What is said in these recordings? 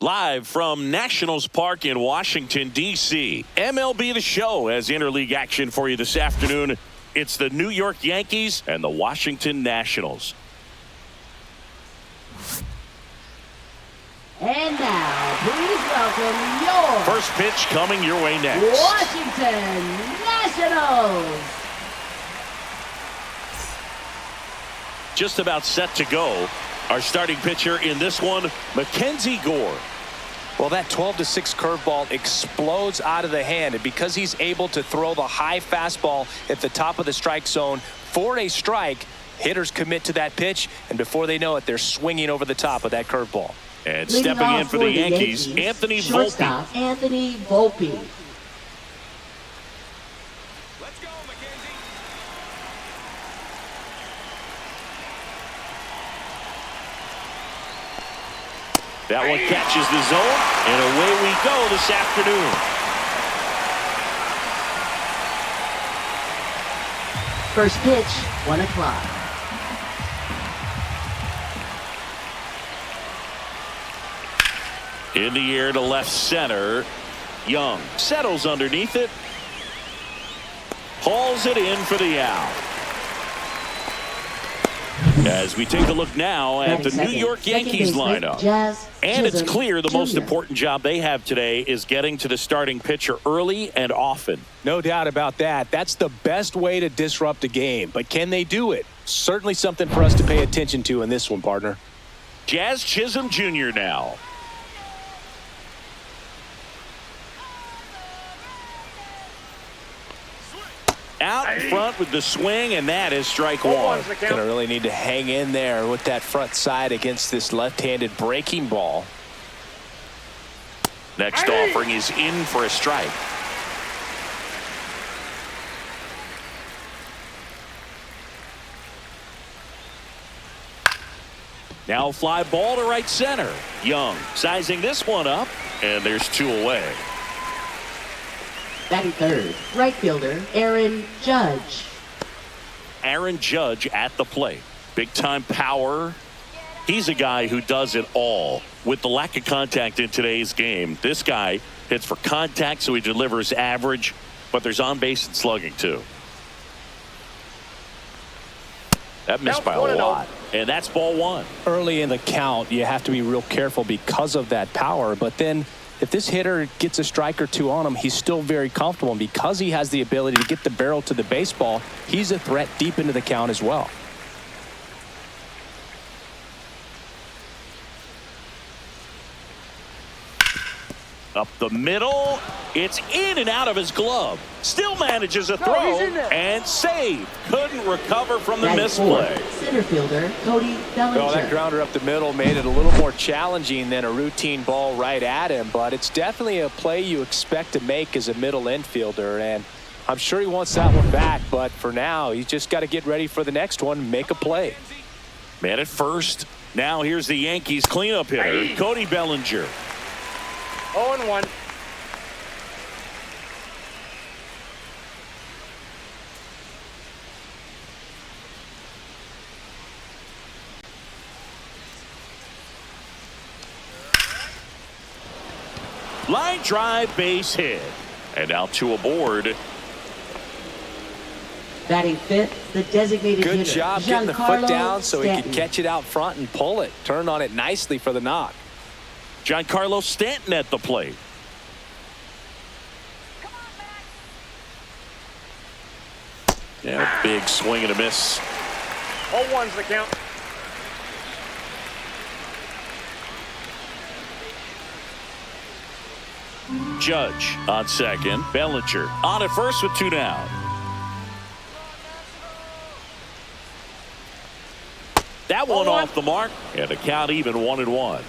Live from Nationals Park in Washington, D.C., MLB The Show has interleague action for you this afternoon. It's the New York Yankees and the Washington Nationals. And now, please welcome your first pitch coming your way next. Washington Nationals. Just about set to go. Our starting pitcher in this one, Mackenzie Gore. Well, that 12-6 curveball explodes out of the hand, and because he's able to throw the high fastball at the top of the strike zone for a strike, hitters commit to that pitch, and before they know it, they're swinging over the top of that curveball. And stepping in for the Yankees, Anthony Volpe. Anthony Volpe. Let's go, Mackenzie. That one catches the zone, and away we go this afternoon. First pitch, 1 o'clock. In the air to left center. Young settles underneath it. Hauls it in for the out. As we take a look now at the New York Yankees lineup. And it's clear the most important job they have today is getting to the starting pitcher early and often. No doubt about that. That's the best way to disrupt a game. But can they do it? Certainly something for us to pay attention to in this one, partner. Jazz Chisholm Jr. now. Out in front with the swing, and that is strike one. Gonna really need to hang in there with that front side against this left-handed breaking ball. Next offering is in for a strike. Now fly ball to right center. Young sizing this one up, and there's two away. Batting third, right fielder Aaron Judge. Aaron Judge at the plate. Big time power. He's a guy who does it all. With the lack of contact in today's game, this guy hits for contact, so he delivers average, but there's on base and slugging too. That missed by a lot, and that's ball one. Early in the count, you have to be real careful because of that power, but then if this hitter gets a strike or two on him, he's still very comfortable. And because he has the ability to get the barrel to the baseball, he's a threat deep into the count as well. Up the middle. It's in and out of his glove. Still manages a throw and save. Couldn't recover from the misplay. Center fielder Cody Bellinger. Well, that grounder up the middle made it a little more challenging than a routine ball right at him, but it's definitely a play you expect to make as a middle infielder, and I'm sure he wants that one back, but for now, he's just got to get ready for the next one, make a play. Man at first. Now here's the Yankees cleanup hitter, Cody Bellinger. 0-1. Line drive, base hit. And now two aboard. Batting fifth, the designated hitter. Good job getting the foot down so he could catch it out front and pull it. Turn on it nicely for the knock. Giancarlo Stanton at the plate. Yeah, big swing and a miss. 0-1's the count. Judge on second. Bellinger on at first with two down. That one off the mark, and the count even 1-1.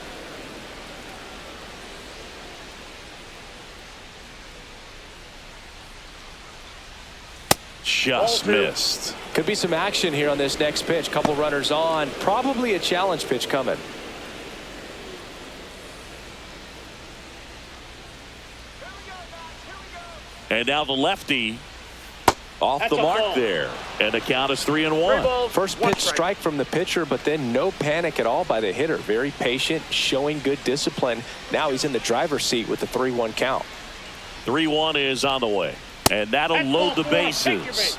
Just missed. Could be some action here on this next pitch. Couple runners on. Probably a challenge pitch coming. And now the lefty Off That's the a mark ball. there. And the count is 3-1. 3 balls, First 1 pitch strike from the pitcher, but then no panic at all by the hitter. Very patient, showing good discipline. Now he's in the driver's seat with the 3-1 count. 3-1 is on the way. And that'll That's load the ball 4. Take your bases. base.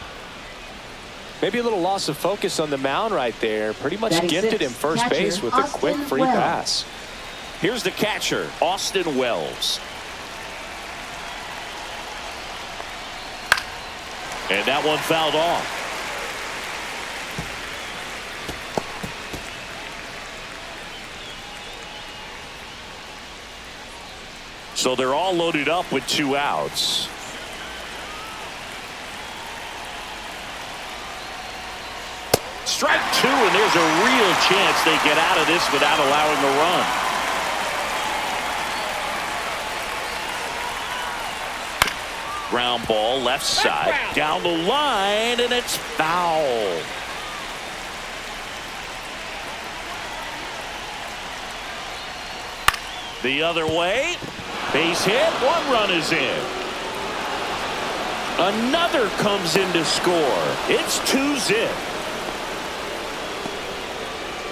Maybe a little loss of focus on the mound right there. Pretty much Batting gifted sixth, him first catcher, base with a Austin quick free Wells. pass. Here's the catcher, Austin Wells. And that one fouled off. So they're all loaded up with 2 outs. Strike 2, and there's a real chance they get out of this without allowing a run. Ground ball left side down the line, and it's foul. The other way, base hit, 1 run is in. Another comes in to score. It's 2-zip.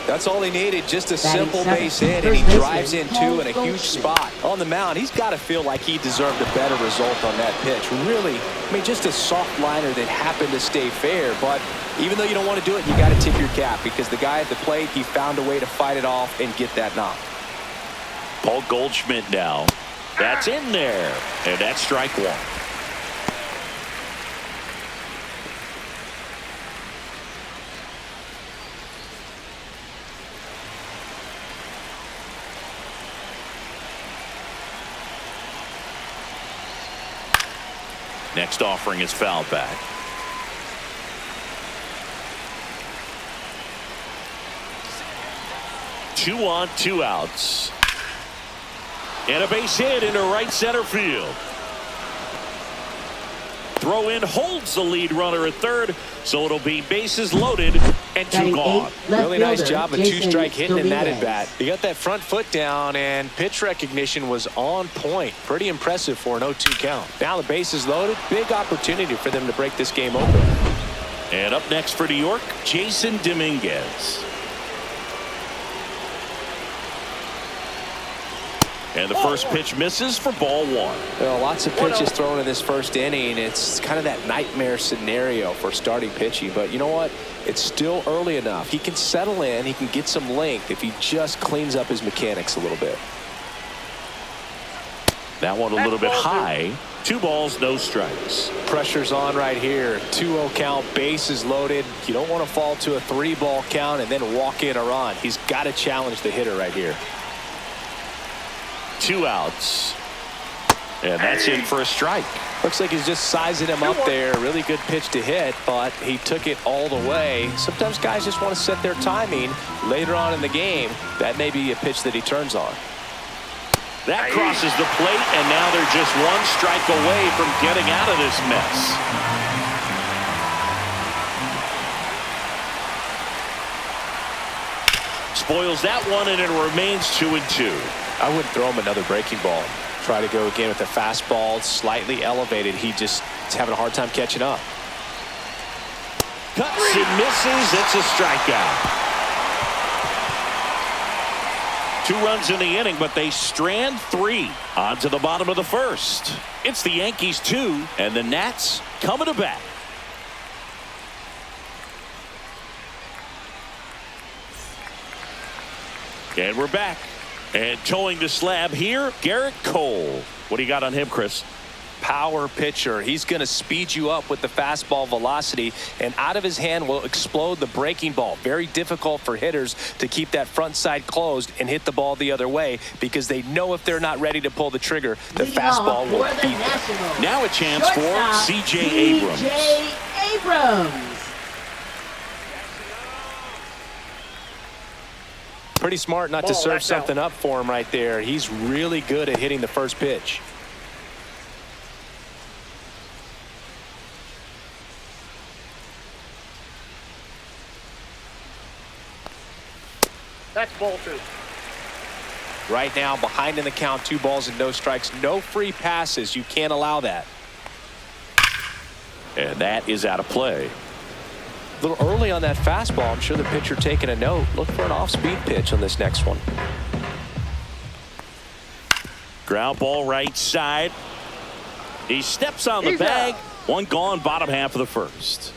That's all he needed, just a Batting simple seventh, base hit, and he first drives in baseman, 2 in a Paul huge Goldschmidt. spot. On the mound, he's got to feel like he deserved a better result on that pitch. Really, I mean, just a soft liner that happened to stay fair, but even though you don't want to do it, you got to tip your cap, because the guy at the plate, he found a way to fight it off and get that knock. Paul Goldschmidt now. That's in there, and that's strike 1. Next offering is fouled back. Two on, 2 outs. And a base hit into right center field. Throw in holds the lead runner at third, so it'll be bases loaded and 2 Batting gone. eighth, left Really nice fielder, job of Jason 2-strike hitting in that Dominguez. at bat. He got that front foot down, and pitch recognition was on point. Pretty impressive for an 0-2 count. Now the base is loaded. Big opportunity for them to break this game open. And up next for New York, Jason Dominguez. And the first pitch misses for ball 1. Well, lots of pitches thrown in this first inning. It's kind of that nightmare scenario for starting pitching. But you know what? It's still early enough. He can settle in. He can get some length if he just cleans up his mechanics a little bit. That one a little bit high. 2 balls, no strikes. Pressure's on right here. 2-0 count, bases loaded. You don't want to fall to a 3-ball count and then walk in a run. He's got to challenge the hitter right here. 2 outs. And that's in for a strike. Looks like he's just sizing him up there. Really good pitch to hit, but he took it all the way. Sometimes guys just want to set their timing later on in the game. That may be a pitch that he turns on. That crosses the plate, and now they're just 1 strike away from getting out of this mess. Spoils that one, and it remains 2-2. I wouldn't throw him another breaking ball. Try to go again with the fastball, slightly elevated. He just is having a hard time catching up. Cuts and misses. It's a strikeout. 2 runs in the inning, but they strand 3 on to the bottom of the first. It's the Yankees 2, and the Nats coming to bat. And we're back. And towing the slab here, Garrett Cole. What do you got on him, Chris? Power pitcher. He's going to speed you up with the fastball velocity, and out of his hand will explode the breaking ball. Very difficult for hitters to keep that front side closed and hit the ball the other way, because they know if they're not ready to pull the trigger, the fastball will beat them. Now a chance for C.J. Abrams. C.J. Abrams. Pretty smart not to serve something up for him right there. He's really good at hitting the first pitch. That's ball 2. Right now, behind in the count, 2 balls and no strikes. No free passes. You can't allow that. And that is out of play. A little early on that fastball. I'm sure the pitcher taking a note. Look for an off-speed pitch on this next one. Ground ball right side. He steps on the bag. One gone, bottom half of the first.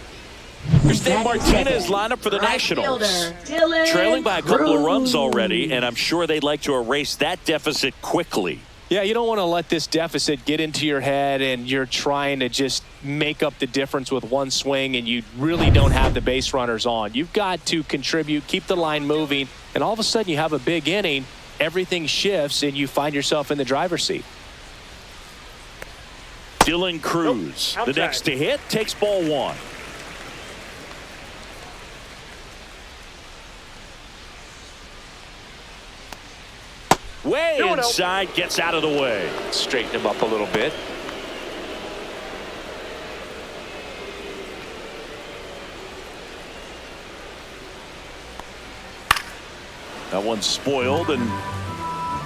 Cristian Martinez lined up for the Nationals. Trailing by a couple of runs already, and I'm sure they'd like to erase that deficit quickly. Yeah, you don't want to let this deficit get into your head and you're trying to just make up the difference with one swing and you really don't have the base runners on. You've got to contribute, keep the line moving, and all of a sudden you have a big inning, everything shifts, and you find yourself in the driver's seat. Dylan Cruz, the next to hit, takes ball one. Way inside, gets out of the way. Straighten him up a little bit. That one's spoiled, and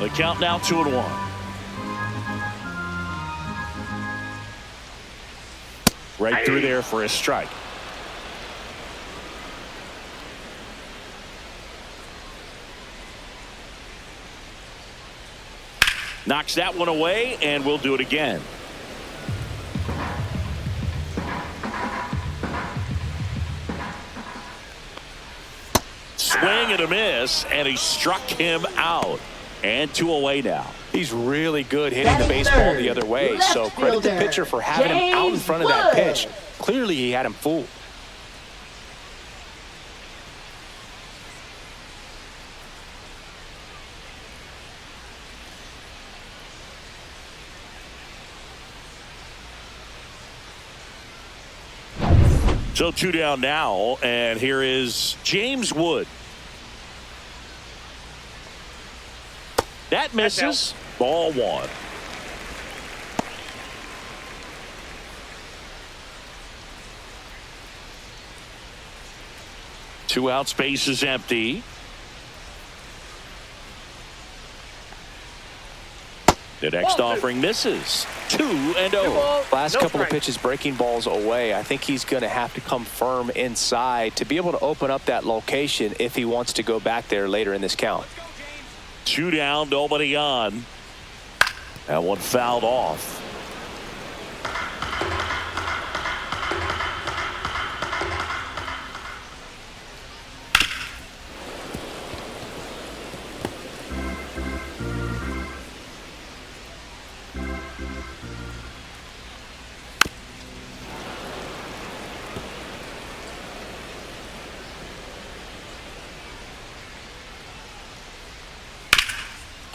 the count now 2-1. Right through there for a strike. Knocks that one away, and we'll do it again. Swing and a miss, and he struck him out. And 2 away now. He's really good hitting the baseball the other way, so credit the pitcher for having him out in front of that pitch. Clearly he had him fooled. So 2 down now, and here is James Wood. That misses. Ball one. Two out, space is empty. The next offering misses. 2-0. Last couple of pitches breaking balls away. I think he's going to have to come firm inside to be able to open up that location if he wants to go back there later in this count. 2 down, nobody on. That one fouled off.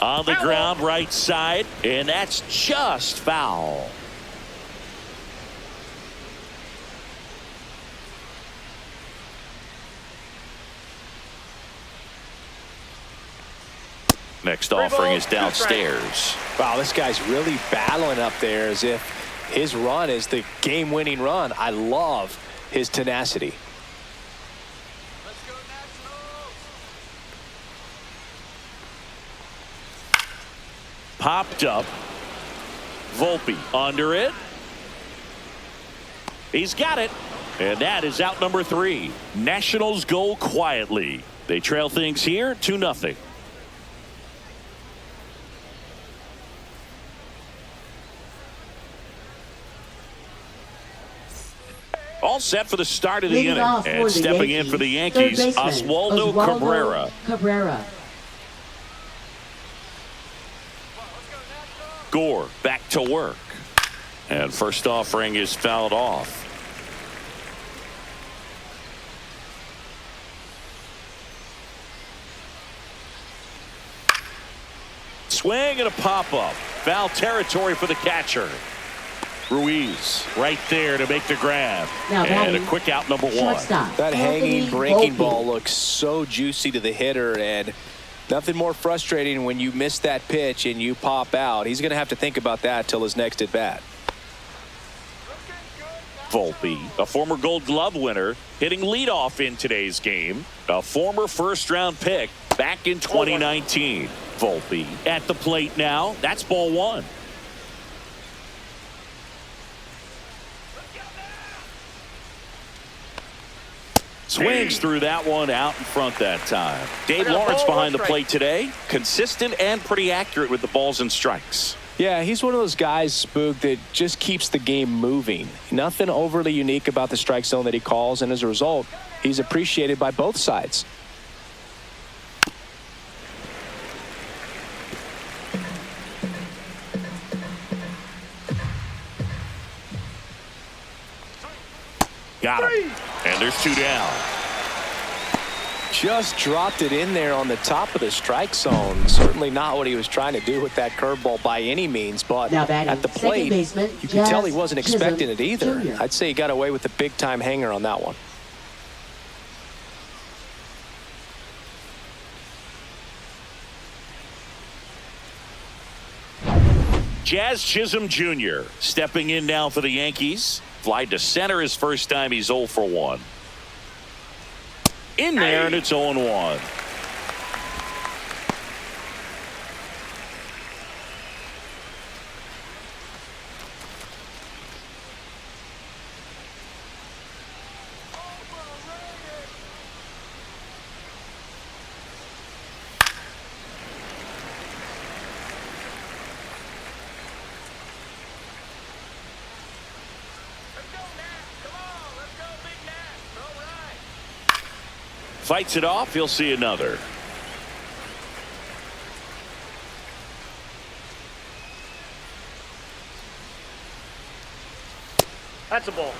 On the ground, right side, and that's just foul. Next offering is downstairs. Wow, this guy's really battling up there as if his run is the game-winning run. I love his tenacity. Popped up. Volpe under it. He's got it. And that is out number 3. Nationals go quietly. They trail things here 2-0. All set for the start of the inning. And stepping in for the Yankees, Oswaldo Cabrera. Gore back to work. And first offering is fouled off. Swing and a pop-up. Foul territory for the catcher. Ruiz right there to make the grab. And a quick out, number 1. That hanging breaking ball looks so juicy to the hitter, and nothing more frustrating when you miss that pitch and you pop out. He's going to have to think about that till his next at bat. Volpe, a former Gold Glove winner, hitting leadoff in today's game. A former first-round pick back in 2019. Volpe at the plate now. That's ball 1. Swings through that one out in front that time. Dave Lawrence behind the plate today. Consistent and pretty accurate with the balls and strikes. Yeah, he's one of those guys, Spook, that just keeps the game moving. Nothing overly unique about the strike zone that he calls, and as a result, he's appreciated by both sides. Got him. And there's 2 down. Just dropped it in there on the top of the strike zone. Certainly not what he was trying to do with that curveball by any means, but at the plate, you can tell he wasn't expecting it either. Jr. I'd say he got away with a big-time hanger on that one. Jazz Chisholm Jr. stepping in now for the Yankees. Fly to center his first time. He's 0 for 1. In there, and it's 0-1. Fights it off. He'll see another. That's a ball.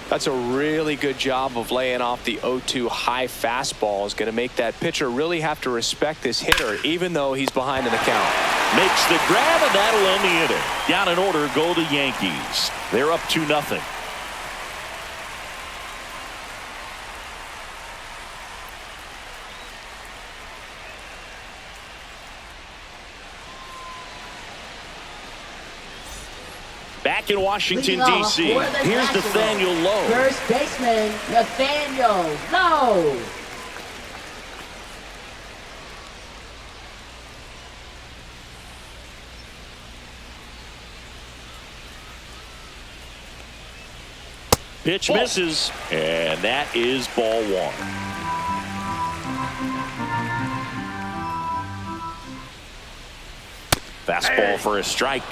That's a really good job of laying off the 0-2 high fastball. Is going to make that pitcher really have to respect this hitter, even though he's behind in the count. Makes the grab, and that'll end the inning. Down in order go the Yankees. They're up 2-0. Back in Washington, D.C. Here's Nathaniel Lowe. First baseman, Nathaniel Lowe. Pitch misses, and that is ball 1. Fastball for a strike.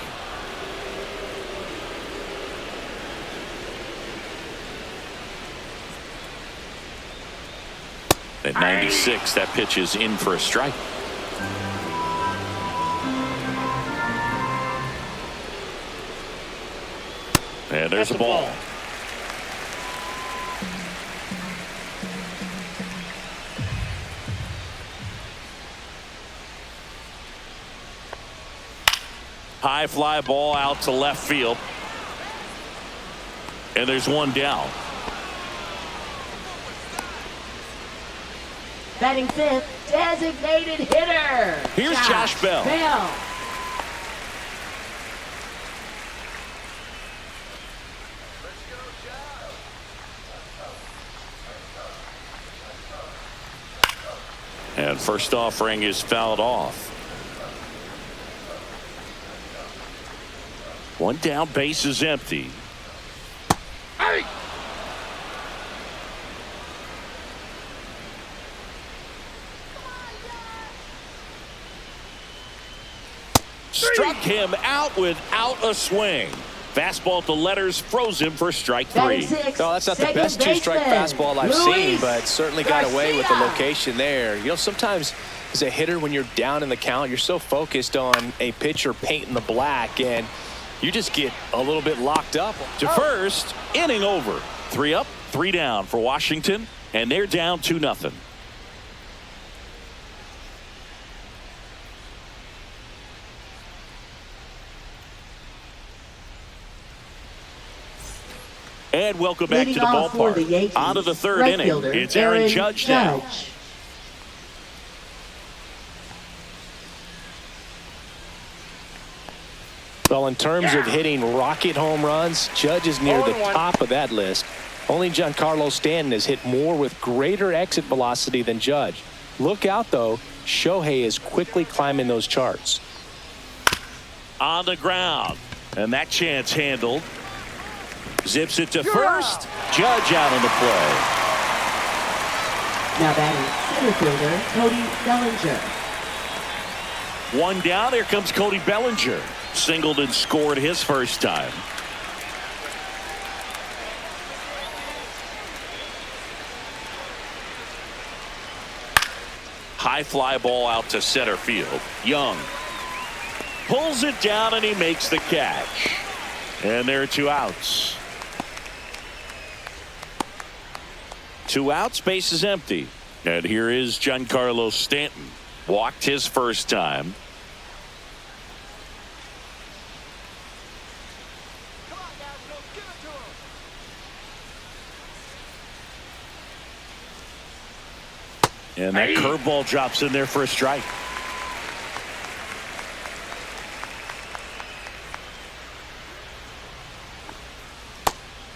At 96, that pitch is in for a strike. And there's a ball. High fly ball out to left field. And there's 1 down. Batting 5th, designated hitter. Here's Josh Bell. And first offering is fouled off. 1 down, base is empty. Struck him out without a swing. Fastball to letters froze him for strike 3. No, that's not the best 2-strike fastball I've seen, but certainly got away with the location there. You know, sometimes as a hitter, when you're down in the count, you're so focused on a pitcher painting the black, and you just get a little bit locked up. To first, inning over. 3 up, 3 down for Washington, and they're down 2-0. And welcome back to the ballpark. On to the 3rd inning. It's Aaron Judge now. Well, in terms of hitting rocket home runs, Judge is near the top of that list. Only Giancarlo Stanton has hit more with greater exit velocity than Judge. Look out, though. Shohei is quickly climbing those charts. On the ground. And that chance handled. Zips it to first. Judge out on the play. Now batting center fielder Cody Bellinger. One down. Here comes Cody Bellinger. Singled and scored his first time. High fly ball out to center field. Young pulls it down and he makes the catch. And there are 2 outs. 2 outs, base is empty. And here is Giancarlo Stanton. Walked his first time. And that curveball drops in there for a strike.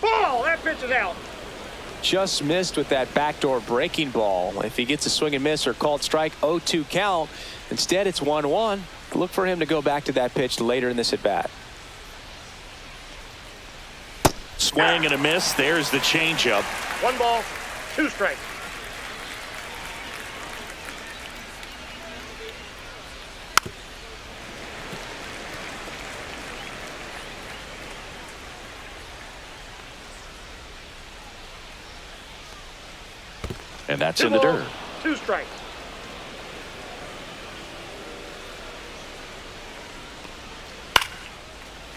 Ball! That pitch is out. Just missed with that backdoor breaking ball. If he gets a swing and miss or called strike, 0-2 count. Instead, it's 1-1. Look for him to go back to that pitch later in this at bat. Swing and a miss. There's the changeup. 1 ball, 2 strikes. And that's 2 in the balls, dirt. 2 strikes.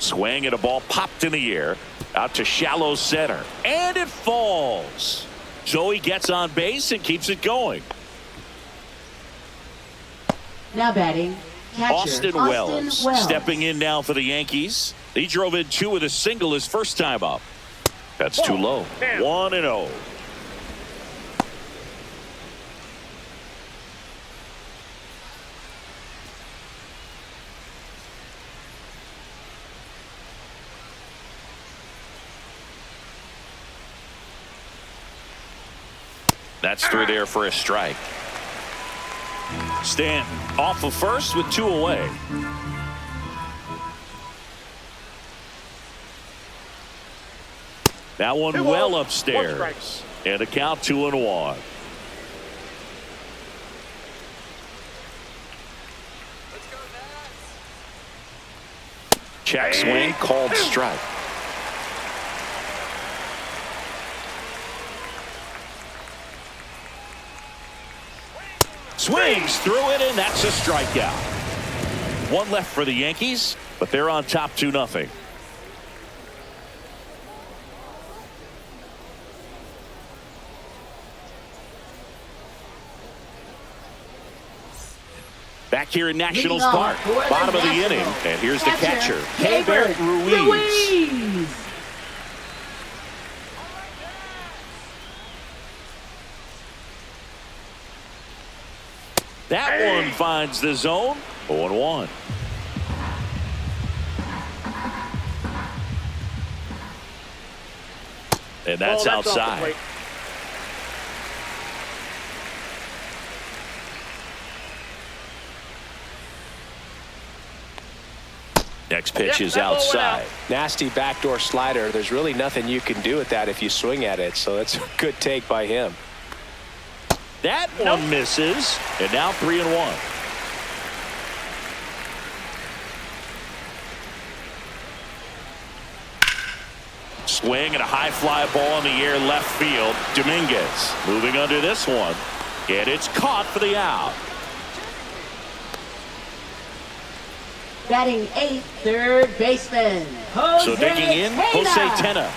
Swing and a ball popped in the air. Out to shallow center. And it falls. So he gets on base and keeps it going. Now batting catcher Austin Wells stepping in now for the Yankees. He drove in 2 with a single his first time up. That's too low. 1-0. That's through there for a strike. Stanton off of first with 2 away. That one well upstairs. And a count 2-1. Check swing called strike. Swings through it, and that's a strikeout. 1 left for the Yankees, but they're on top 2-0. Back here in Nationals Park, bottom of the inning, and here's the catcher, Keibert Ruiz. That one finds the zone. 0-1. And that's outside. Next pitch is outside. Nasty backdoor slider. There's really nothing you can do with that if you swing at it. So it's a good take by him. That one misses, and now 3-1. Swing and a high fly ball in the air left field. Dominguez moving under this one, and it's caught for the out. Batting 8th, third baseman Jose So digging in, Jose Tena.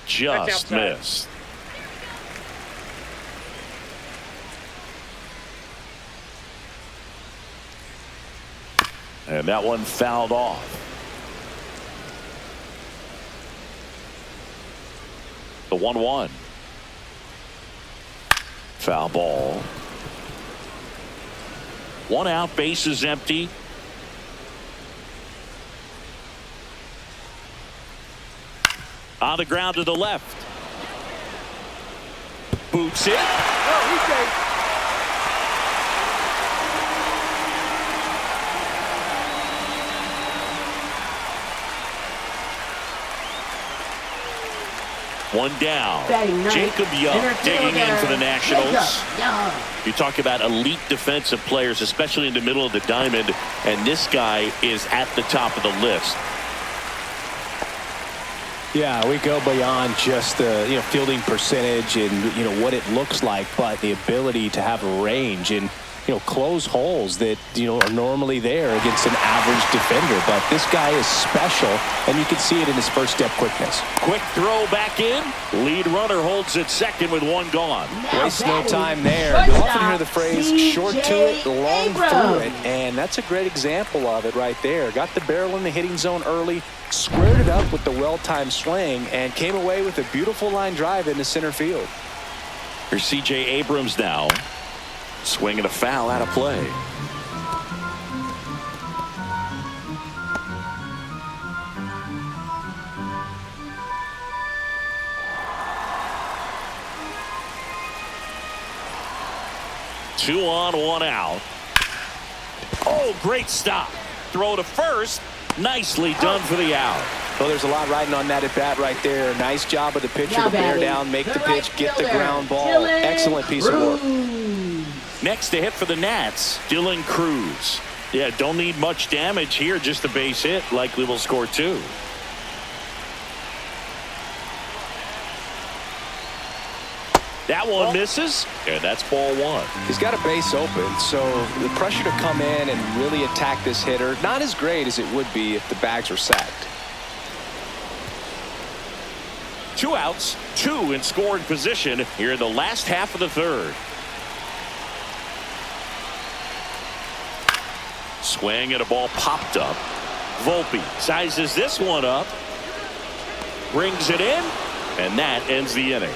Just missed. And that one fouled off. The 1-1. Foul ball. 1 out, base is empty. On the ground to the left. Boots it. One down. Batting ninth, Jacob Young center digging in for the fielder, Nationals. Jacob Young. You talk about elite defensive players, especially in the middle of the diamond, and this guy is at the top of the list. Yeah, we go beyond just the fielding percentage and what it looks like, but the ability to have a range and close holes that are normally there against an average defender. But this guy is special, and you can see it in his first step quickness. Quick throw back in. Lead runner holds at second with one gone. Waste no time there. You often hear the phrase short to it, long through it, and that's a great example of it right there. Got the barrel in the hitting zone early, squared it up with the well-timed swing, and came away with a beautiful line drive into center field. Here's C.J. Abrams now. Swinging a foul out of play. Two on, one out. Oh, great stop. Throw to first. Nicely done for the out. Well, there's a lot riding on that at bat right there. Nice job of the pitcher to bear down, make the pitch, get the ground ball. Excellent piece of work. Next to hit for the Nats, Dylan Cruz. Yeah, don't need much damage here, just a base hit. Likely will score two. That one misses, and that's ball one. He's got a base open, so the pressure to come in and really attack this hitter, not as great as it would be if the bags were sacked. Two outs, two in scoring position here in the last half of the third. Swing and a ball popped up. Volpe sizes this one up, brings it in, and that ends the inning.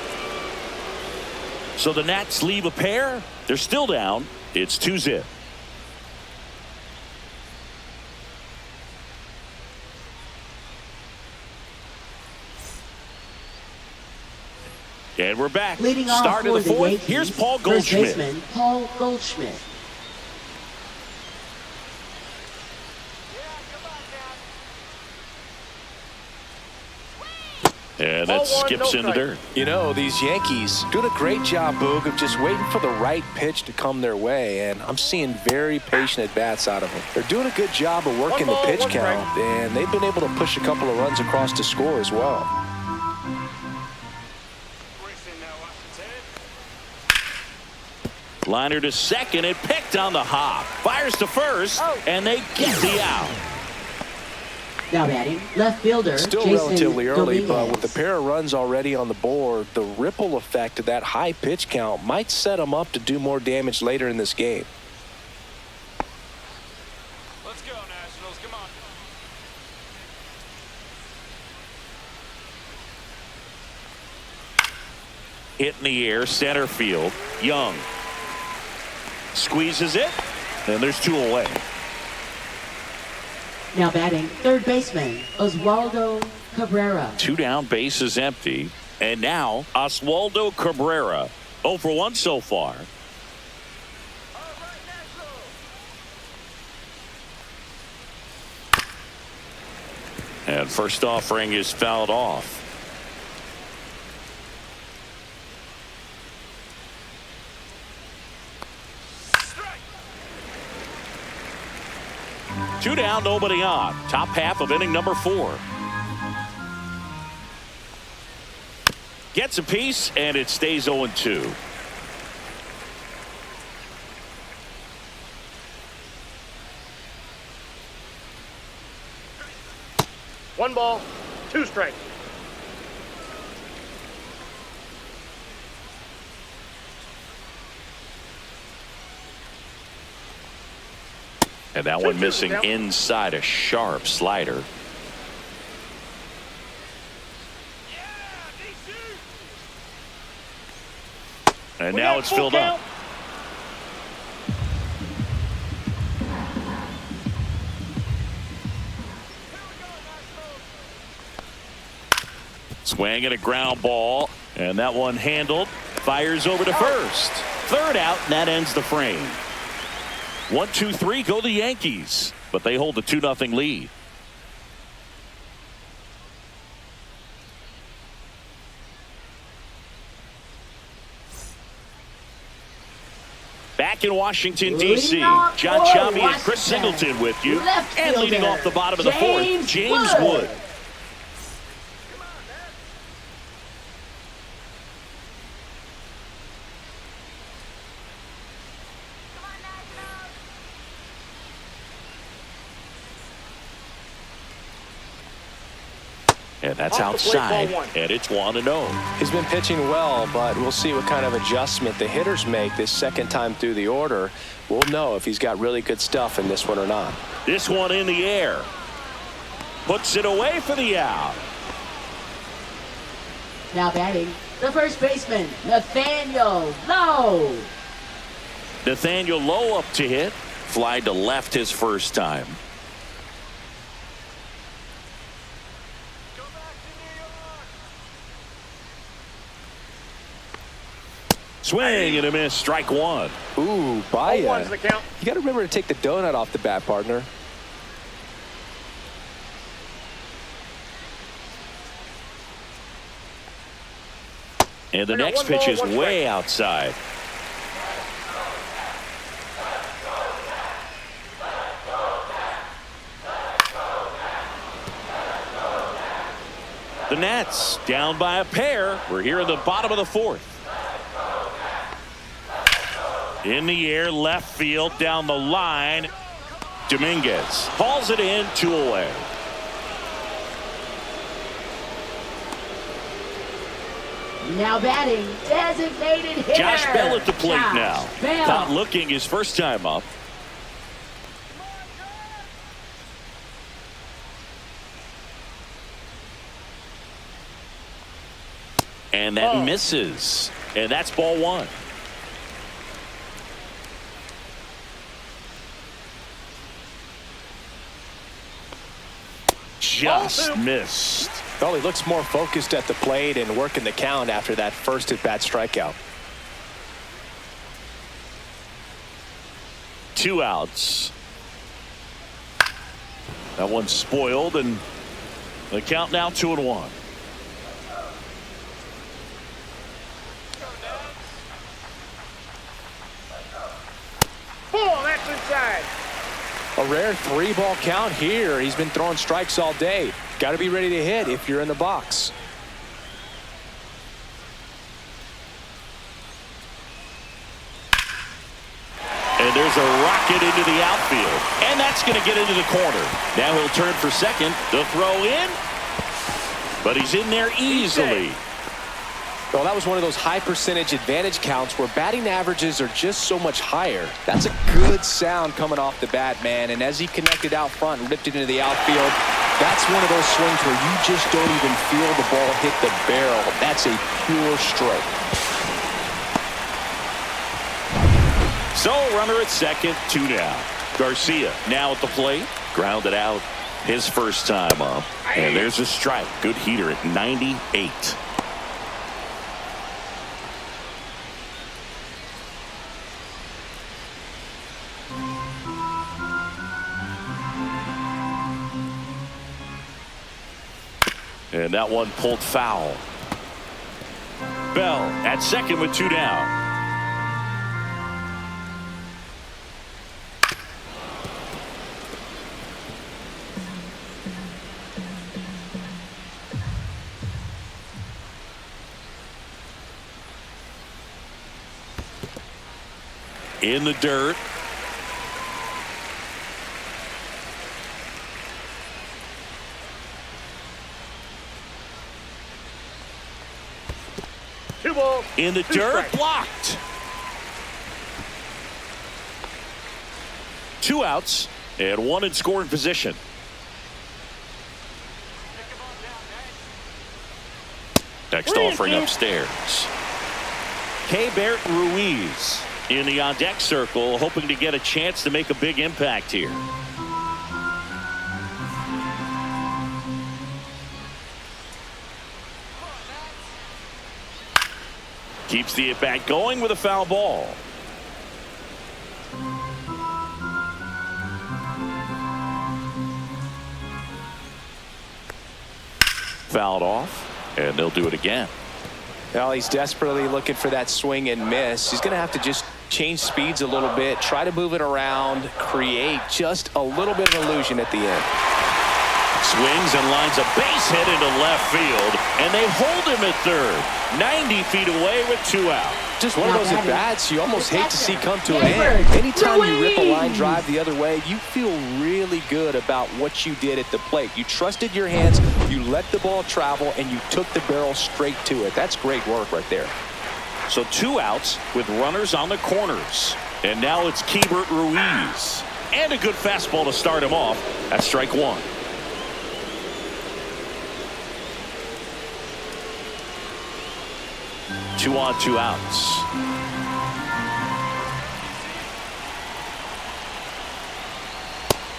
So the Nats leave a pair. They're still down. It's 2-0. And we're back. Leading off Start of for the fourth. Yankees, Here's Paul first Goldschmidt. baseman, Paul Goldschmidt. And that skips in the dirt. These Yankees doing a great job, Boog, of just waiting for the right pitch to come their way, and I'm seeing very patient at-bats out of them. They're doing a good job of working the pitch count, and they've been able to push a couple of runs across to score as well. Liner to second and picked on the hop. Fires to first, and they get the out. Now batting, left fielder, Still Jason relatively early, but Dominguez. with a pair of runs already on the board, the ripple effect of that high pitch count might set them up to do more damage later in this game. Let's go, Nationals. Come on. Hit in the air, center field. Young squeezes it, and there's two away. Now batting, third baseman, Oswaldo Cabrera. Two down, base is empty. And now Oswaldo Cabrera, 0 for 1 so far. And first offering is fouled off. Two down, nobody on. Top half of inning number 4. Gets a piece, and it stays 0-2. One ball, two strikes. And that one missing inside, a sharp slider. And now it's filled up. Swing and a ground ball, and that one handled. Fires over to first. Third out, and that ends the frame. 1-2-3 go the Yankees, but they hold a 2-0 lead. back in Washington, D.C. Leading off John for Chami and Chris Washington. Singleton with you. Left And leading fielder, off the bottom of the fourth, James Wood. And that's Off the plate, outside, ball one. and it's 1-0. He's been pitching well, but we'll see what kind of adjustment the hitters make this second time through the order. We'll know if he's got really good stuff in this one or not. This one in the air. Puts it away for the out. Now batting, the first baseman, Nathaniel Lowe. Nathaniel Lowe up to hit. Fly to left his first time. Swing and a miss. Strike one. Ooh, Ball one's Baya. the count. You got to remember to take the donut off the bat, partner. And the I got next one pitch ball, is one way strike. outside. The Nats down by a pair. We're here in the bottom of the fourth. In the air, left field, down the line. Dominguez hauls it in, 2 away. Now batting, designated hitter. Josh Bell at the plate Josh now. Bell. Not looking his first time up. And that misses. And that's ball one. Just missed. Well, he looks more focused at the plate and working the count after that first at-bat strikeout. 2 outs. That one's spoiled, and the count now 2-1. Oh, that's inside. A rare 3-ball count here. He's been throwing strikes all day. Got to be ready to hit if you're in the box. And there's a rocket into the outfield. And that's going to get into the corner. Now he'll turn for second. The throw in. But he's in there easily. Well, that was one of those high percentage advantage counts where batting averages are just so much higher. That's a good sound coming off the bat, man. And as he connected out front and ripped it into the outfield, that's one of those swings where you just don't even feel the ball hit the barrel. That's a pure stroke. So runner at second, 2 down. Garcia now at the plate. Grounded out his first time up. And there's a strike. Good heater at 98. And that one pulled foul. Bell at second with 2 down. In the dirt. Two balls. In the two dirt, strikes. blocked. 2 outs and 1 in scoring position. Next offering upstairs. Keibert Ruiz in the on-deck circle, hoping to get a chance to make a big impact here. Keeps the at-bat going with a foul ball. Fouled off, and they'll do it again. Well, he's desperately looking for that swing and miss. He's going to have to just change speeds a little bit, try to move it around, create just a little bit of illusion at the end. Swings and lines a base hit into left field, and they hold him at third. 90 feet away with 2 out. Just one of those at-bats you almost hate to see come to an end. Anytime you rip a line drive the other way, you feel really good about what you did at the plate. You trusted your hands, you let the ball travel, and you took the barrel straight to it. That's great work right there. So 2 outs with runners on the corners. And now it's Keibert Ruiz. And a good fastball to start him off. That's strike 1. Two on, 2 outs.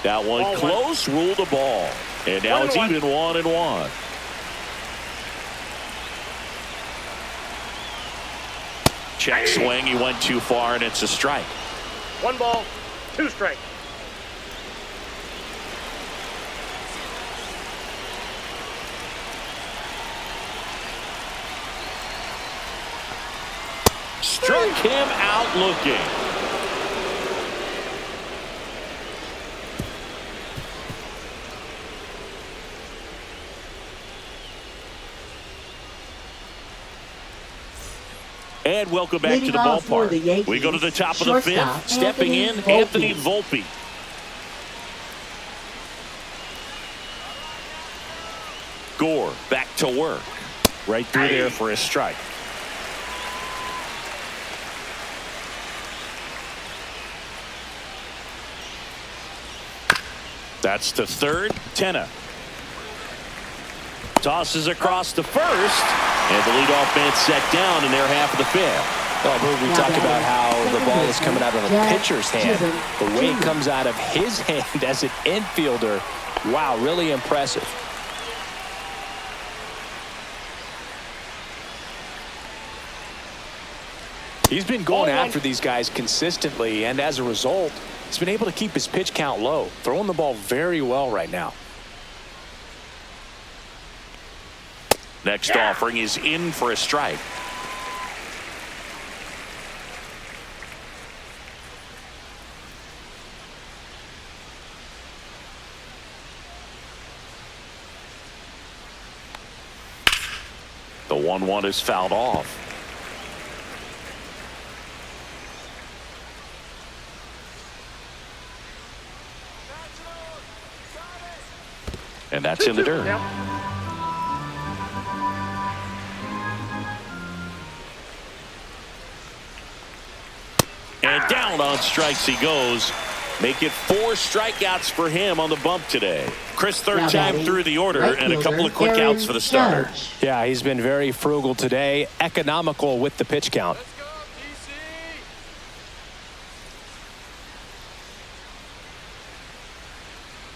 That one close, ruled a ball. And now it's even 1-1. Check swing, he went too far, and it's a strike. 1 ball, 2 strikes. Struck him out looking. And welcome back to the ballpark. We go to the top of the 5th. Stepping in, Anthony Volpe. Gore back to work. Right through there for a strike. That's to third. Tenna tosses across the first, and the leadoff man set down in their half of the 5th. Oh, we talk about how the ball is coming out of the pitcher's hand. The way it comes out of his hand as an infielder, wow, really impressive. He's been going after these guys consistently, and as a result, he's been able to keep his pitch count low, throwing the ball very well right now. Next offering is in for a strike. The 1-1 is fouled off. And that's in the dirt. And down on strikes he goes. Make it 4 strikeouts for him on the bump today. Chris, third time through the order, and a couple of quick outs for the starter. Yeah, he's been very frugal today, economical with the pitch count. Let's go, DC.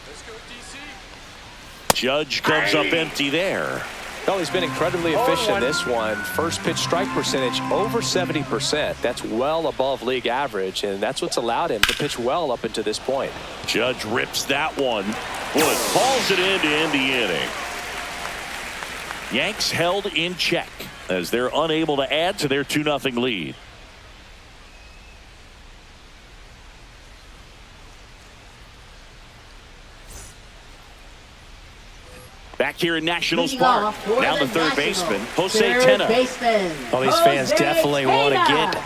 Let's go, DC. Judge comes up empty there. Well, he's been incredibly efficient in this one. First pitch strike percentage over 70%. That's well above league average, and that's what's allowed him to pitch well up until this point. Judge rips that one. Wood hauls it in to end the inning. Yanks held in check as they're unable to add to their 2-0 lead. Back here in Nationals Park, now the third baseman, Jose Tenna. Well, these fans definitely want to get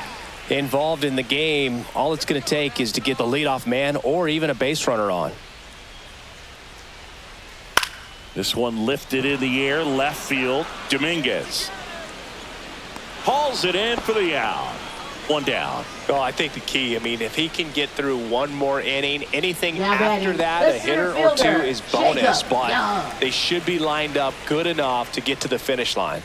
involved in the game. All it's going to take is to get the leadoff man or even a base runner on. This one lifted in the air, left field. Dominguez hauls it in for the out. 1 down. Well, I think the key, I mean, if he can get through one more inning, anything after that, a hitter or 2 is bonus, but they should be lined up good enough to get to the finish line.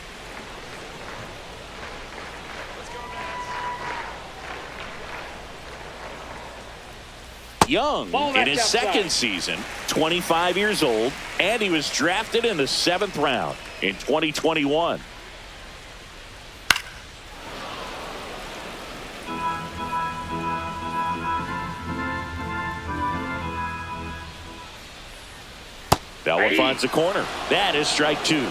Young in his second season, 25 years old, and he was drafted in the 7th round in 2021. That one finds the corner. That is strike 2.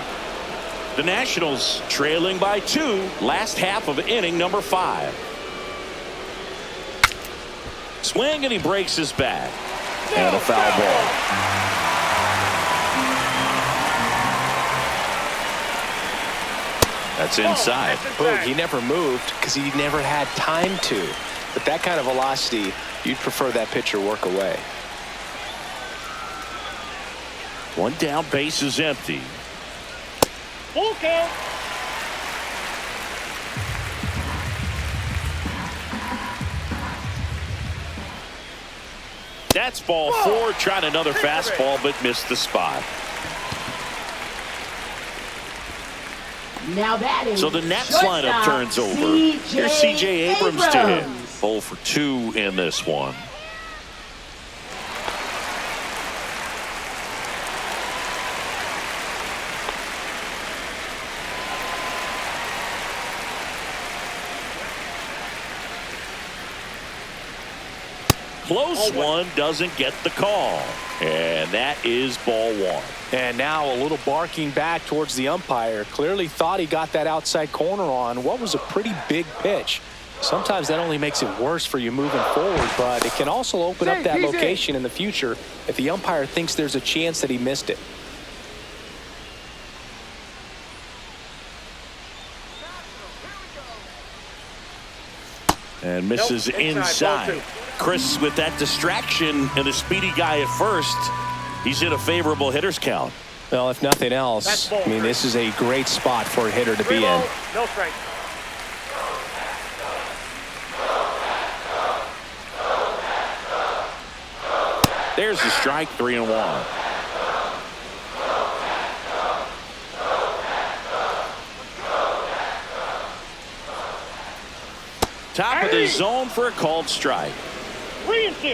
The Nationals trailing by 2, last half of inning number 5. Swing, and he breaks his bat. And a foul ball. That's inside. Boog, he never moved because he never had time to. But that kind of velocity, you'd prefer that pitcher work away. One down, base is empty. Full count. That's ball 4. Tried another fastball, but missed the spot. Now batting. So the Nats shortstop, lineup turns over. Here's C.J. Abrams to hit. 0 for 2 in this one. Close one, doesn't get the call. And that is ball 1. And now a little barking back towards the umpire. Clearly thought he got that outside corner on what was a pretty big pitch. Sometimes that only makes it worse for you moving forward, but it can also open up that location in the future if the umpire thinks there's a chance that he missed it. And misses inside. Chris, with that distraction and the speedy guy at first, he's in a favorable hitter's count. Well, if nothing else, I mean, this is a great spot for a hitter to be in. No strike. There's the strike, 3-1. Top of the zone for a called strike.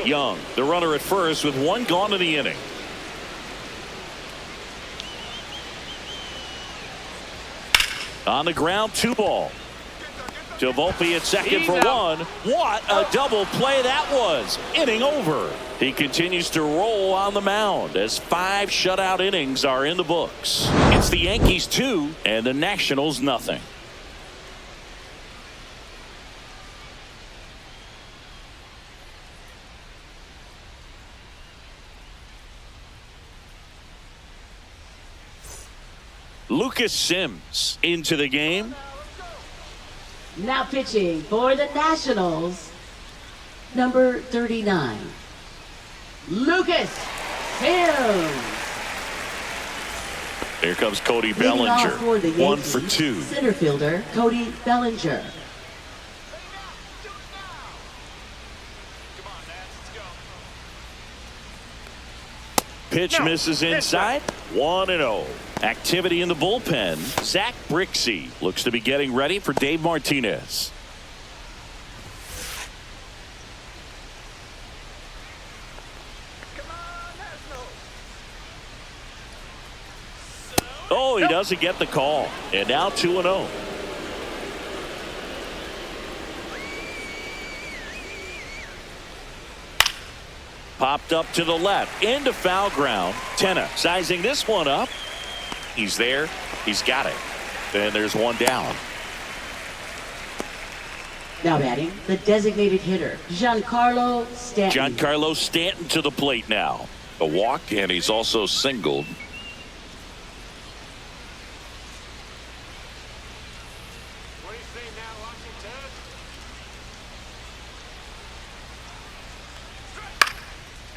Young, the runner at first with 1 gone in the inning. On the ground, 2 ball. To Volpe at second for 1. What a double play that was. Inning over. He continues to roll on the mound as 5 shutout innings are in the books. It's the Yankees 2 and the Nationals nothing. Lucas Sims into the game. Now pitching for the Nationals, number 39, Lucas Sims. Here comes Cody Leading off Bellinger. for the 1 Yankees, for 2. Center fielder Cody Bellinger. Pitch misses inside. 1-0. Activity in the bullpen. Zach Brixey looks to be getting ready for Dave Martinez. Oh, he doesn't get the call. And now 2-0. Popped up to the left into foul ground. Tenna sizing this one up. He's there. He's got it. And there's 1 down. Now batting the designated hitter Giancarlo Stanton. Giancarlo Stanton to the plate now. A walk, and he's also singled. What do you say now, Washington?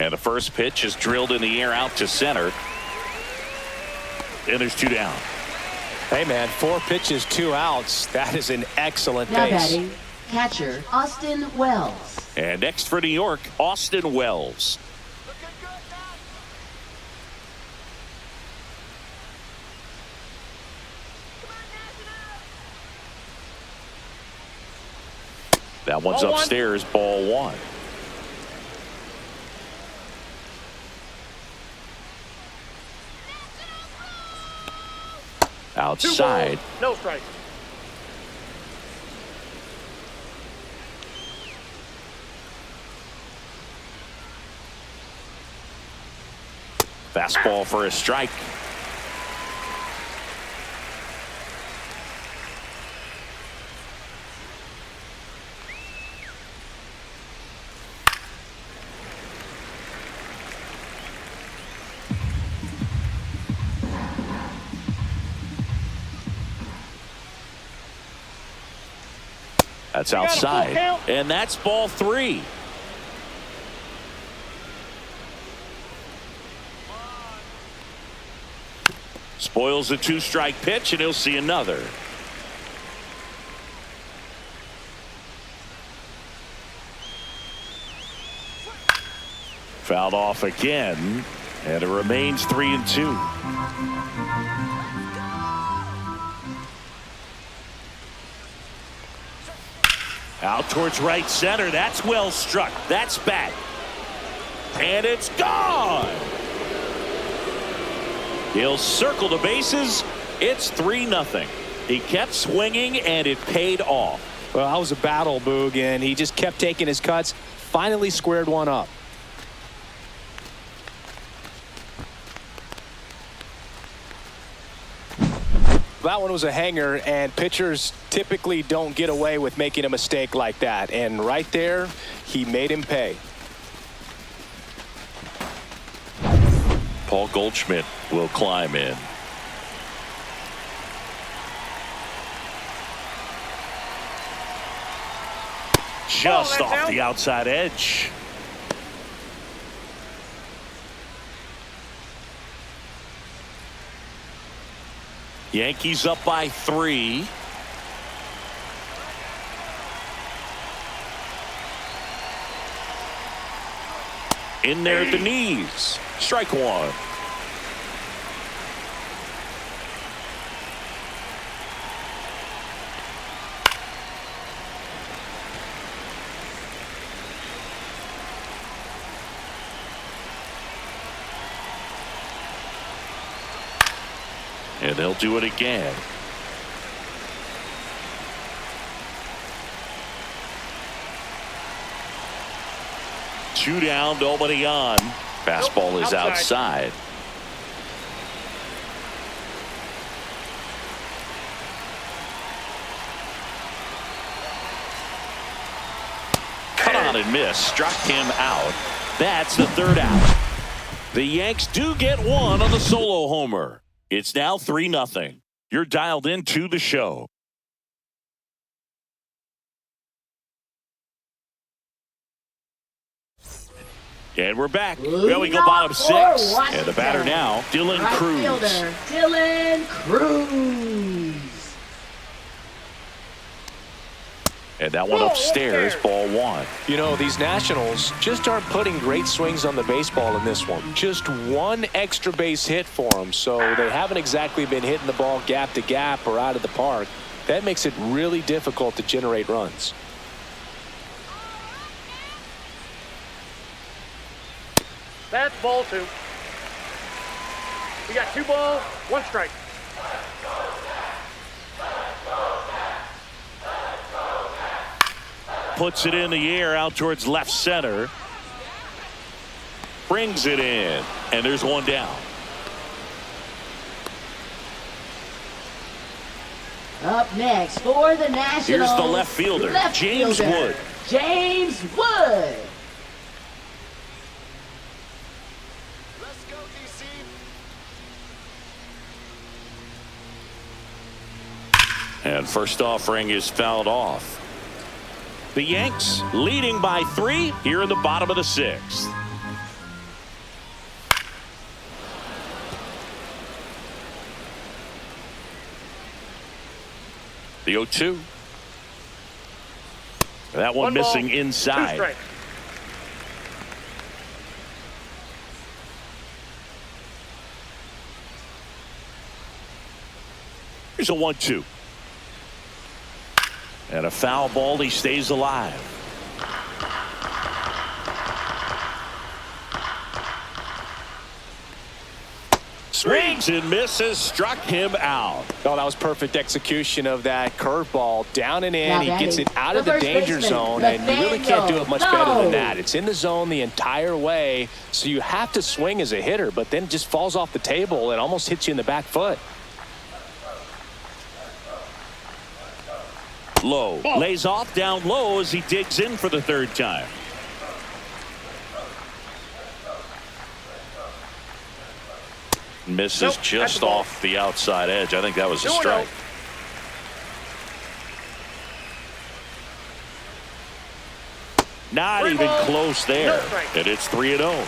And the first pitch is drilled in the air out to center. And there's 2 down. Hey, man, 4 pitches, 2 outs. That is an excellent Now base. batting catcher Austin Wells. And next for New York, Austin Wells. Looking good now. That one's Ball 1. upstairs, ball 1. Outside. 2 balls, no strike. Fastball for a strike. That's We got a full outside. count. And that's ball 3. Spoils the 2-strike pitch, and he'll see another. Fouled off again, and it remains 3-2. Out towards right center. That's well struck. That's back. And it's gone. He'll circle the bases. It's 3-0. He kept swinging, and it paid off. Well, that was a battle, Boog, and he just kept taking his cuts. Finally squared one up. That one was a hanger, and pitchers typically don't get away with making a mistake like that. And right there, he made him pay. Paul Goldschmidt will climb in. Just that's off out. the outside edge. Yankees up by 3. In there at the knees. Strike 1. And they'll do it again. Two down, nobody on. Fastball Nope, is outside. Cut on and miss. Struck him out. That's the 3rd out. The Yanks do get one on the solo homer. It's now 3-0. You're dialed into the show. And we're back. Well, we go bottom 6. And the batter now, Dylan Right Cruz. fielder, Dylan Cruz. And that one Ball upstairs, upstairs. ball 1. You know, these Nationals just aren't putting great swings on the baseball in this one. Just one extra base hit for them, so they haven't exactly been hitting the ball gap to gap or out of the park. That makes it really difficult to generate runs. That's ball 2. We got 2 balls, 1 strike. Puts it in the air out towards left center. Brings it in. And there's 1 down. Up next for the Nationals. Here's the left fielder, James Wood. James Wood. Let's go, DC. And first offering is fouled off. The Yanks leading by 3 here in the bottom of the 6th. The 0-2. That one 1 ball, missing 2 inside. strikes. Here's a 1-2. And a foul ball. He stays alive. Swings and misses. Struck him out. Oh, that was perfect execution of that curveball. Down and in. Now He gets batting, it out the of the first danger baseman, zone, and you really can't do it much better Nathaniel than that. It's in the zone the entire way, so you have to swing as a hitter, but then it just falls off the table and almost hits you in the back foot. Low. Lays off down low as he digs in for the 3rd time. Misses Nope, that's just the ball. off the outside edge. I think that was a 2-0. strike. Not even close there. And it's 3-0.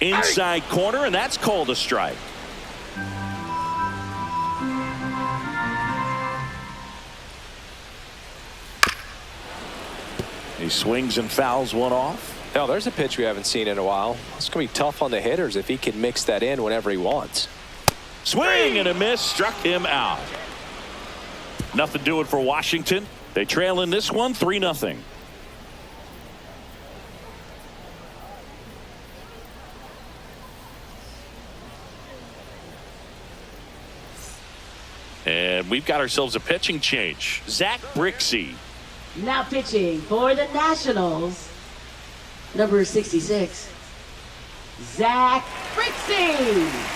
Inside corner, and that's called a strike. He swings and fouls one off. Now, there's a pitch we haven't seen in a while. It's going to be tough on the hitters if he can mix that in whenever he wants. Swing and a miss, struck him out. Nothing doing for Washington. They trail in this one 3-0. And we've got ourselves a pitching change. Zach Brixey. Now pitching for the Nationals, number 66, Zach Brixey.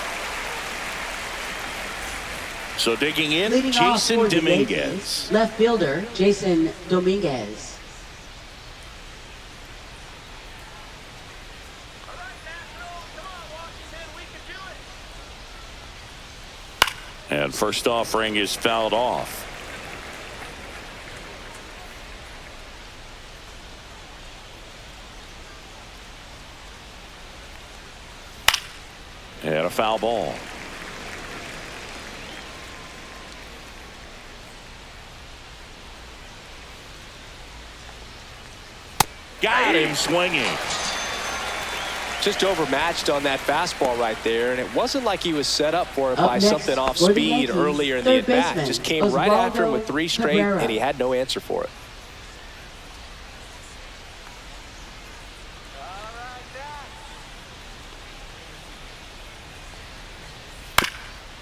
So digging in, Leading off Jason for the Dominguez. Yankees, left fielder Jason Dominguez. And first offering is fouled off. And a foul ball. Got him swinging. Just overmatched on that fastball right there, and it wasn't like he was set up for it Up by next something off for the speed Yankees, earlier in the third at-bat. baseman, Just came right after him with 3 straight, Cabrera. and he had no answer for it.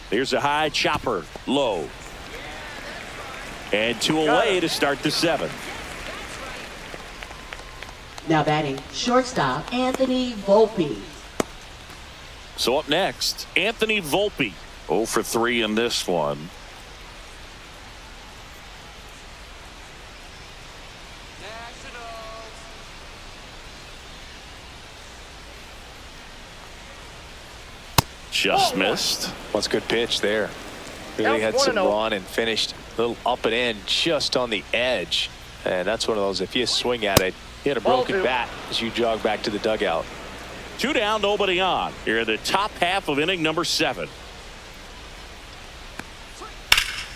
Here's a high chopper, low. And 2 away to start the 7th. Now batting shortstop Anthony Volpe. So up next, Anthony Volpe. 0 for 3 in this one. Just missed. That's a good pitch there. Really had some run and finished a little up and in just on the edge. And that's one of those, if you swing at it, you hit a broken bat as you jog back to the dugout. 2 down, nobody on. Here in the top half of inning number 7.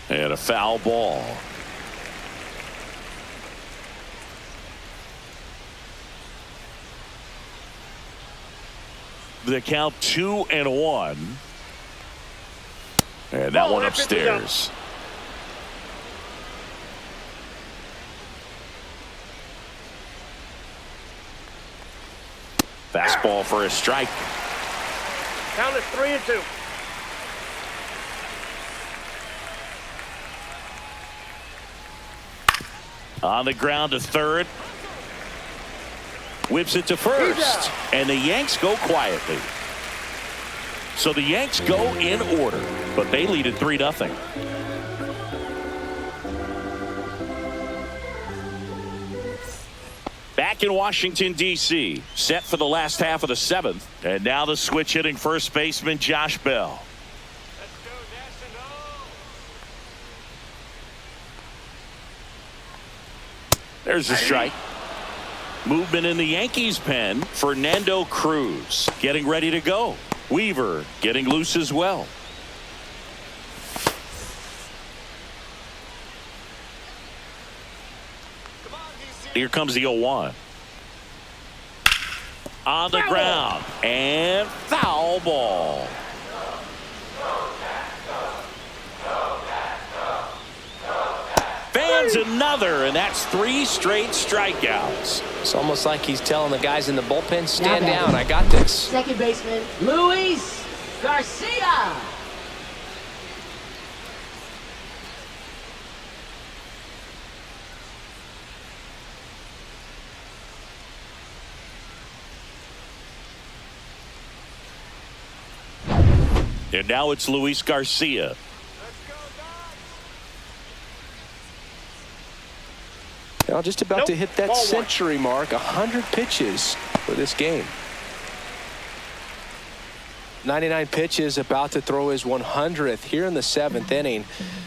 And a foul ball. The count 2-1. And that one upstairs. Fastball for a strike. Count is 3-2. On the ground to third. Whips it to first. And the Yanks go quietly. So the Yanks go in order, but they lead at 3-0. Back in Washington, D.C., set for the last half of the 7th. And now the switch hitting first baseman Josh Bell. There's the strike. Movement in the Yankees pen. Fernando Cruz getting ready to go. Weaver getting loose as well. Here comes the 0-1. On the ground. And foul ball. Fans another, and that's 3 straight strikeouts. It's almost like he's telling the guys in the bullpen, stand down, I got this. Second baseman Luis Garcia. And now it's Luis Garcia. Now just about to hit that century mark, 100 pitches for this game. 99 pitches, about to throw his 100th here in the 7th inning.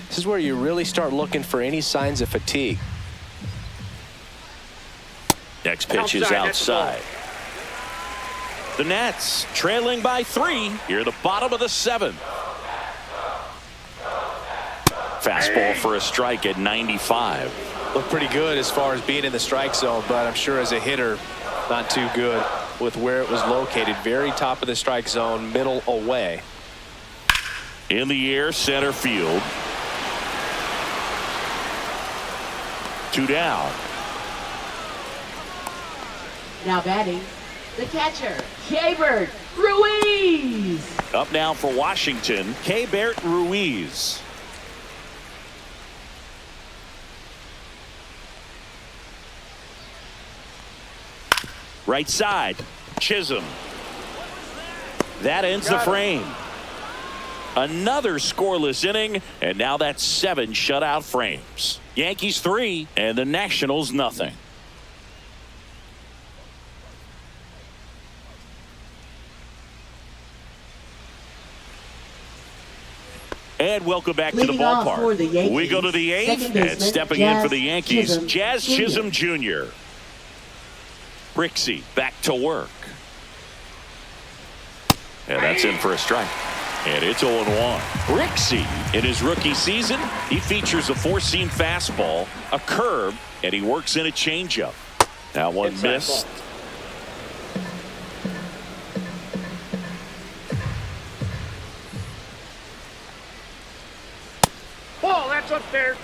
This is where you really start looking for any signs of fatigue. Next pitch is outside. The Nats trailing by 3 here at the bottom of the 7th. Fastball for a strike at 95. Looked pretty good as far as being in the strike zone, but I'm sure as a hitter, not too good with where it was located. Very top of the strike zone, middle away. In the air, center field. 2 down. Now batting, the catcher, Keibert Ruiz. Up now for Washington, Keibert Ruiz. Right side, Chisholm. That ends the frame. Another scoreless inning, and now that's 7 shutout frames. Yankees 3 and the Nationals nothing. And welcome back to the ballpark. We go to the 8th, and stepping in for the Yankees, Jazz Chisholm Jr. Brixey back to work. And that's in for a strike. And it's 0-1. Brixey, in his rookie season, he features a 4-seam fastball, a curve, and he works in a changeup. That one missed. Ball, that's upstairs.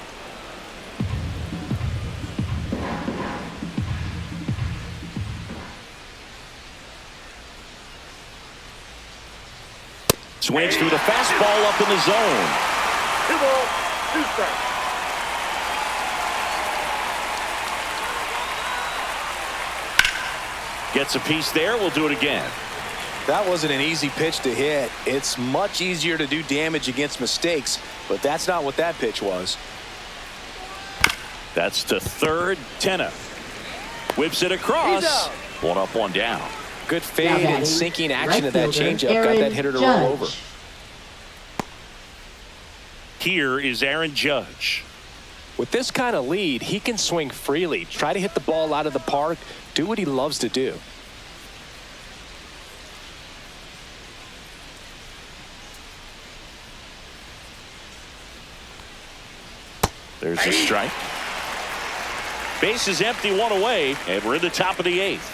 Swings through the fastball up in the zone. 2 balls, 2 strikes. Gets a piece there. We'll do it again. That wasn't an easy pitch to hit. It's much easier to do damage against mistakes, but that's not what that pitch was. That's to third. Tenna whips it across. 1 up, 1 down. Good fade and sinking action of that changeup got that hitter to roll over. Here is Aaron Judge. With this kind of lead, he can swing freely, try to hit the ball out of the park, do what he loves to do. There's a strike. Base is empty, 1 away, and we're in the top of the 8th.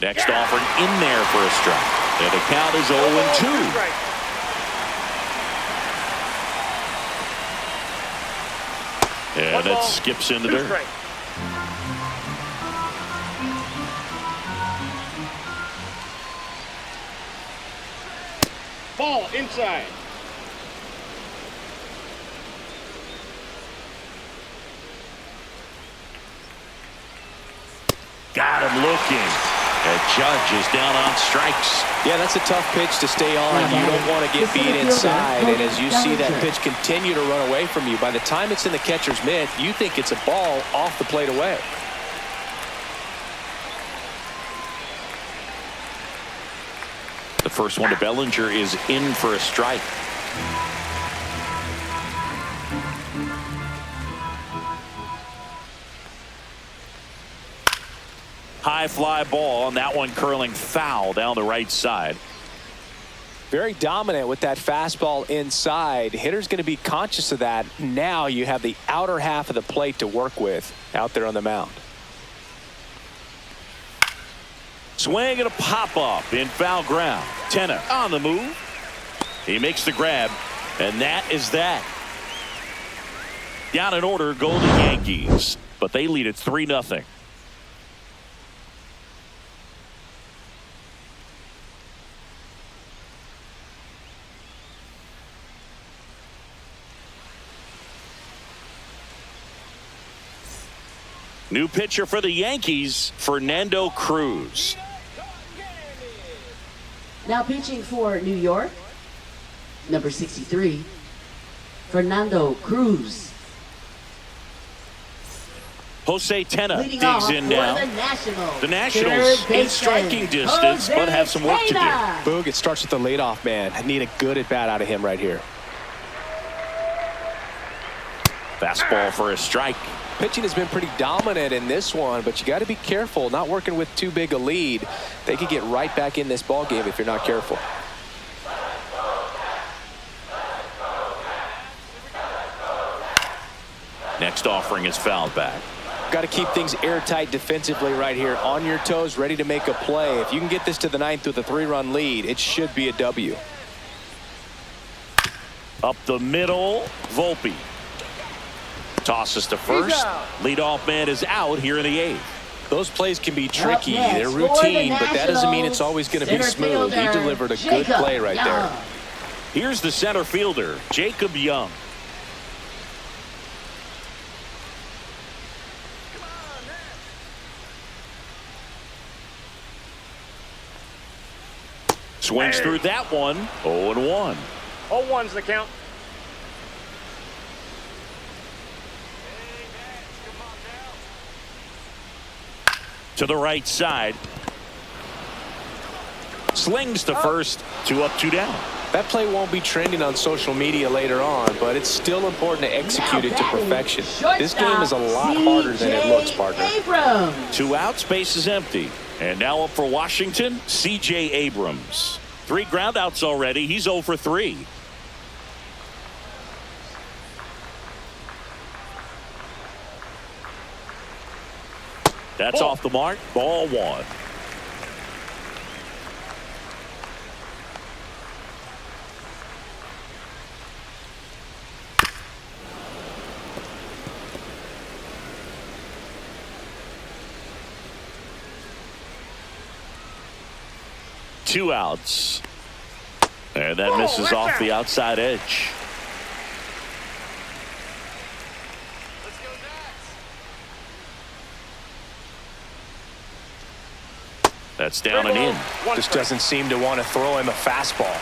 Next offering in there for a strike. And the count is 0-2. And it skips in the dirt. Ball inside. Got him looking. And Judge is down on strikes. Yeah, that's a tough pitch to stay on. You don't want to get beat inside. And as you see that pitch continue to run away from you, by the time it's in the catcher's mitt, you think it's a ball off the plate away. The first one to Bellinger is in for a strike. High fly ball, and that one curling foul down the right side. Very dominant with that fastball inside. Hitter's going to be conscious of that. Now you have the outer half of the plate to work with out there on the mound. Swing and a pop-up in foul ground. Tenna on the move. He makes the grab, and that is that. Down in order go the Yankees, but they lead it 3-0. New pitcher for the Yankees, Fernando Cruz. Now pitching for New York, number 63, Fernando Cruz. Jose Tena Leading digs off in for now. The Nationals In baseman, striking distance, Jose but have some work to do. Tena. Boog, it starts with the leadoff man. I need a good at-bat out of him right here. Fastball for a strike. Pitching has been pretty dominant in this one, but you got to be careful. Not working with too big a lead. They could get right back in this ball game if you're not careful. Next offering is fouled back. Got to keep things airtight defensively right here. On your toes, ready to make a play. If you can get this to the ninth with a 3-run lead, it should be a W. Up the middle, Volpe. Tosses to first. Leadoff man is out here in the 8th. Those plays can be tricky. Up next They're for the routine, but that doesn't mean it's Nationals, always going to be center smooth. He fielder, delivered a good Jacob play right there. Young. Here's the center fielder, Jacob Young. Swings through that one. 0-1. 0-1's the count. To the right side. Slings to first. 2 up, 2 down. That play won't be trending on social media later on, but it's still important to execute it to perfection. This game is a lot harder than it looks, partner. Abrams. 2 outs, base is empty. And now up for Washington, C.J. Abrams. 3 groundouts already. He's 0 for 3. That's off the mark. Ball 1. Two outs. And that misses off the outside edge. Let's go Nats. That's down and in. Just doesn't seem to want to throw him a fastball.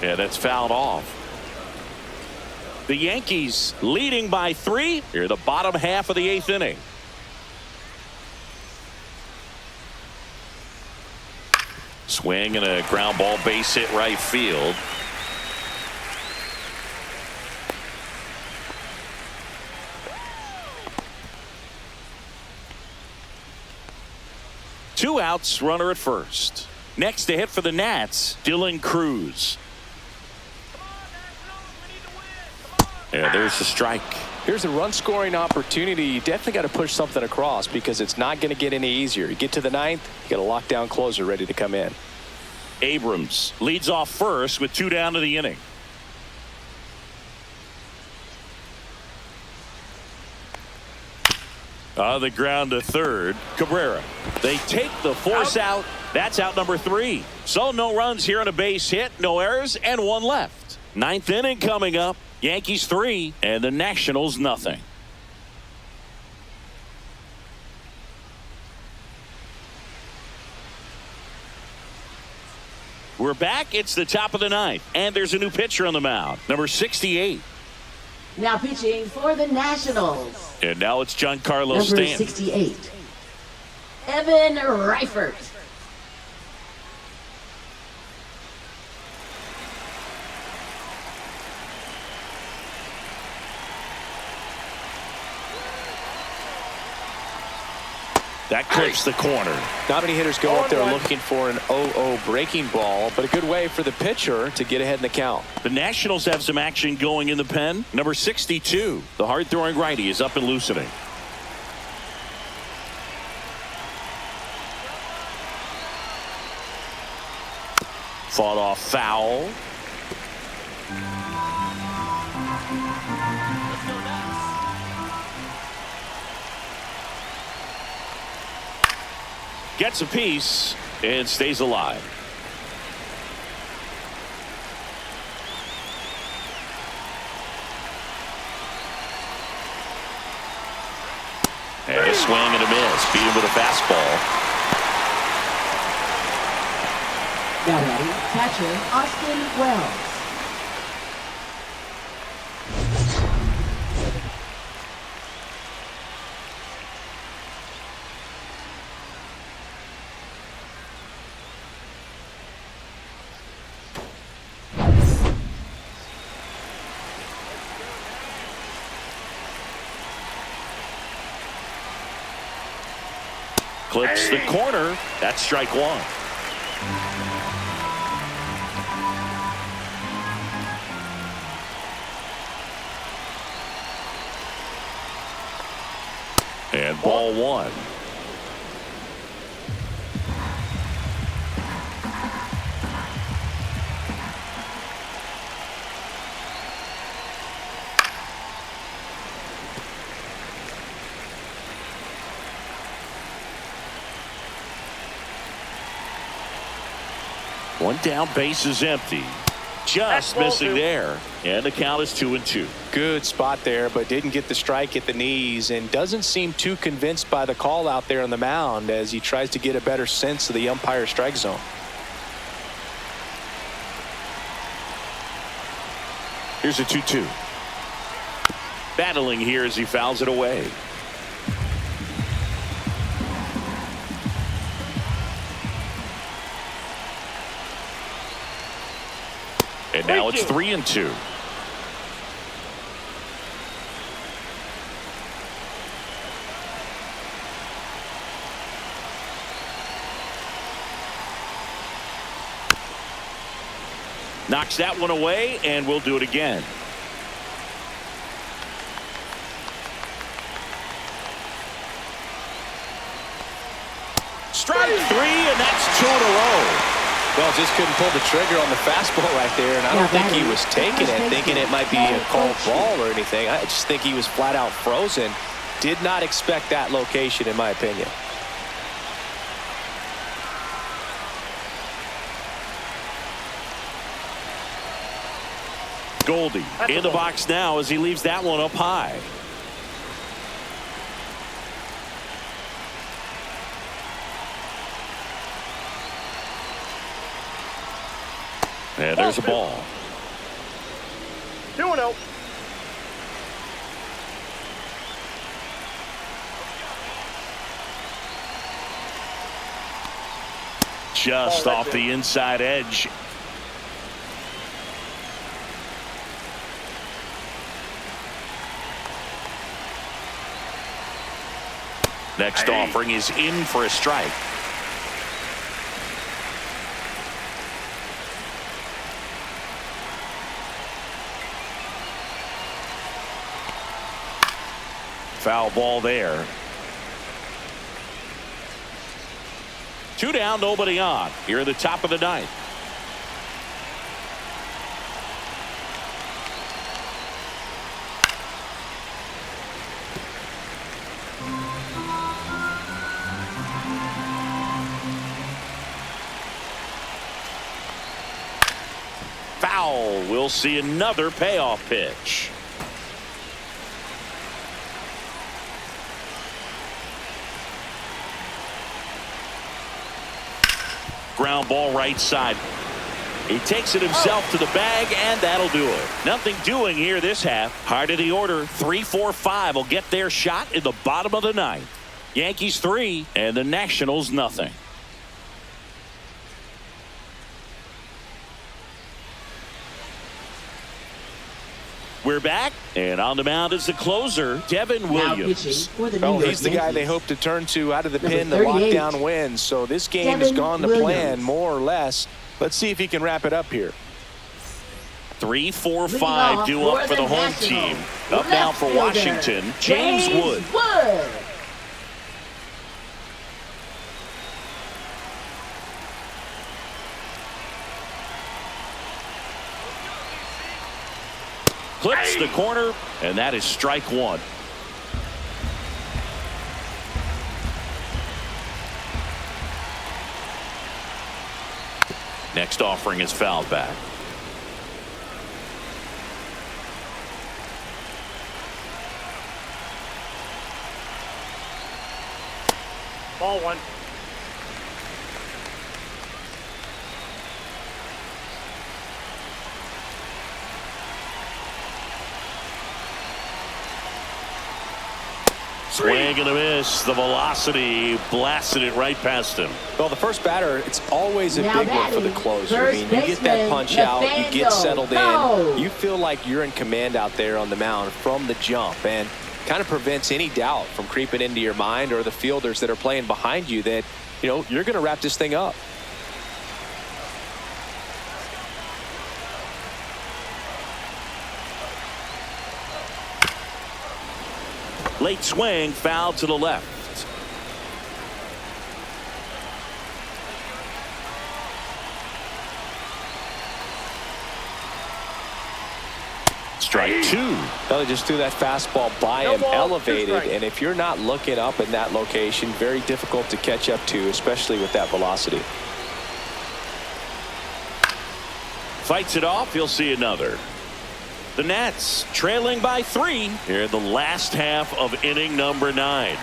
Yeah, that's fouled off. The Yankees leading by 3 here the bottom half of the 8th inning. Swing and a ground ball, base hit right field. Two outs, runner at first. Next to hit for the Nats, Dylan Cruz. Yeah, there's the strike. Here's a run scoring opportunity. You definitely got to push something across because it's not going to get any easier. You get to the 9th, you got a lockdown closer ready to come in. Abrams leads off first with 2 down to the inning. On the ground to third, Cabrera. They take the force out. That's out number 3. So no runs here on a base hit, no errors, and 1 left. 9th inning coming up. Yankees 3 and the Nationals nothing. We're back. It's the top of the 9th, and there's a new pitcher on the mound, number 68. Now pitching for the Nationals. And now it's Giancarlo Number Stanton. 68. Evan Reifert. That clips the corner. Not many hitters go up there looking for an 0-0 breaking ball, but a good way for the pitcher to get ahead in the count. The Nationals have some action going in the pen. Number 62, the hard-throwing righty, is up and loosening. Fought off foul. Gets a piece and stays alive. And a swing and a miss. Beat him with a fastball. Now batting, catcher Austin Wells. Clips the corner. That's strike one. And ball one. One down, base is empty. Just missing there. And the count is 2-2. Good spot there, but didn't get the strike at the knees and doesn't seem too convinced by the call out there on the mound as he tries to get a better sense of the umpire strike zone. Here's a 2-2. Battling here as he fouls it away. And now it's 3-2. Knocks that one away, and we'll do it again. Strike three, and that's 2 in a row. Well, just couldn't pull the trigger on the fastball right there, and I don't think he was taking it, thinking it might be a called ball or anything. I just think he was flat out frozen. Did not expect that location, in my opinion. Goldie in the box now as he leaves that one up high. And there's a ball. 2-0. Just off the inside edge. Next offering is in for a strike. Foul ball there. 2 down, nobody on. Here in the top of the ninth. Foul. We'll see another payoff pitch. Ground ball right side. He takes it himself to the bag, and that'll do it. Nothing doing here this half. Heart of the order, 3-4-5 will get their shot in the bottom of the ninth. Yankees 3 and the Nationals nothing. We're back, and on the mound is the closer, Devin Williams. Well, he's the guy they hope to turn to out of the pen to lock down wins. So this game has gone to plan, more or less. Let's see if he can wrap it up here. 3-4-5 due up for the home team. Up now for Washington, James Wood. Clips the corner, and that is strike one. Next offering is fouled back. Ball one. Swing and a miss. The velocity blasted it right past him. Well, the first batter, it's always a Now big one for the batting, closer. I mean, you get that punch out, you get settled in, you feel like you're in command out there on the mound from the jump, and kind of prevents any doubt from creeping into your mind or the fielders that are playing behind you that, you know, you're going to wrap this thing up. Late swing, foul to the left. Strike two. Well, they just threw that fastball by him, elevated, and if you're not looking up in that location, very difficult to catch up to, especially with that velocity. Fights it off. You'll see another. The Nats trailing by 3 here in the last half of inning number 9.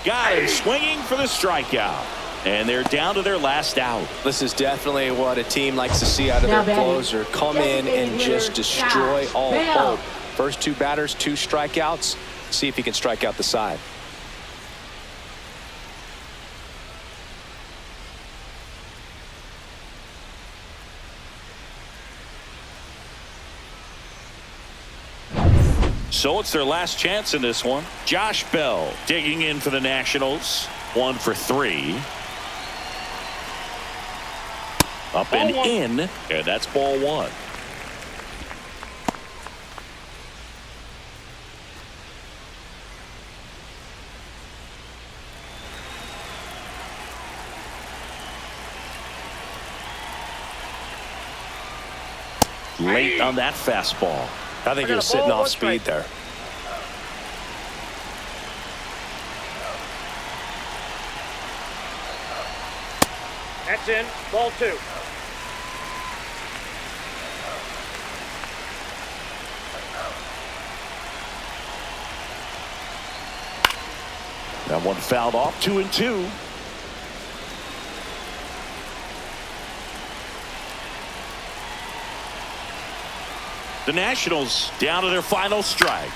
Got him swinging for the strikeout. And they're down to their last out. This is definitely what a team likes to see out of their closer. Come in and just destroy all hope. First 2 batters, 2 strikeouts. See if he can strike out the side. So it's their last chance in this one. Josh Bell digging in for the Nationals. 1 for 3. Up and in, and that's ball 1. Late on that fastball. I think he was sitting off speed there. That's in. Ball 2. That one fouled off. 2-2. The Nationals down to their final strike.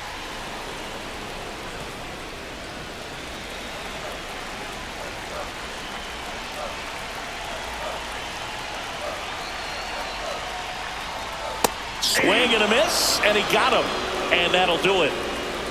Swing and a miss, and he got him, and that'll do it.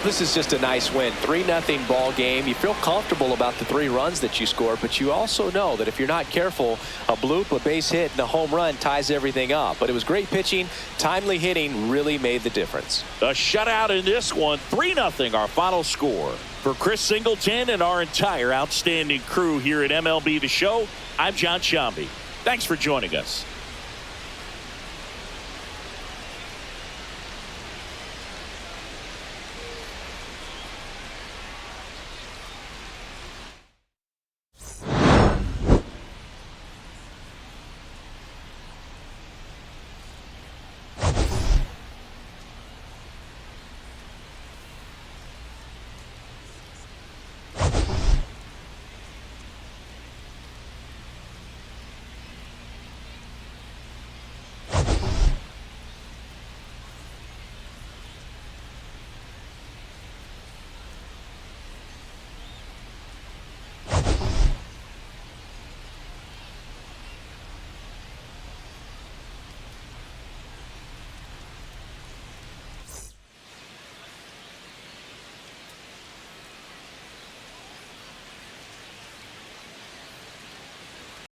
This is just a nice win. 3-0 ball game. You feel comfortable about the 3 runs that you scored, but you also know that if you're not careful, a bloop, a base hit, and a home run ties everything up. But it was great pitching. Timely hitting really made the difference. A shutout in this one. 3-0 our final score. For Chris Singleton and our entire outstanding crew here at MLB The Show, I'm John Shambi. Thanks for joining us.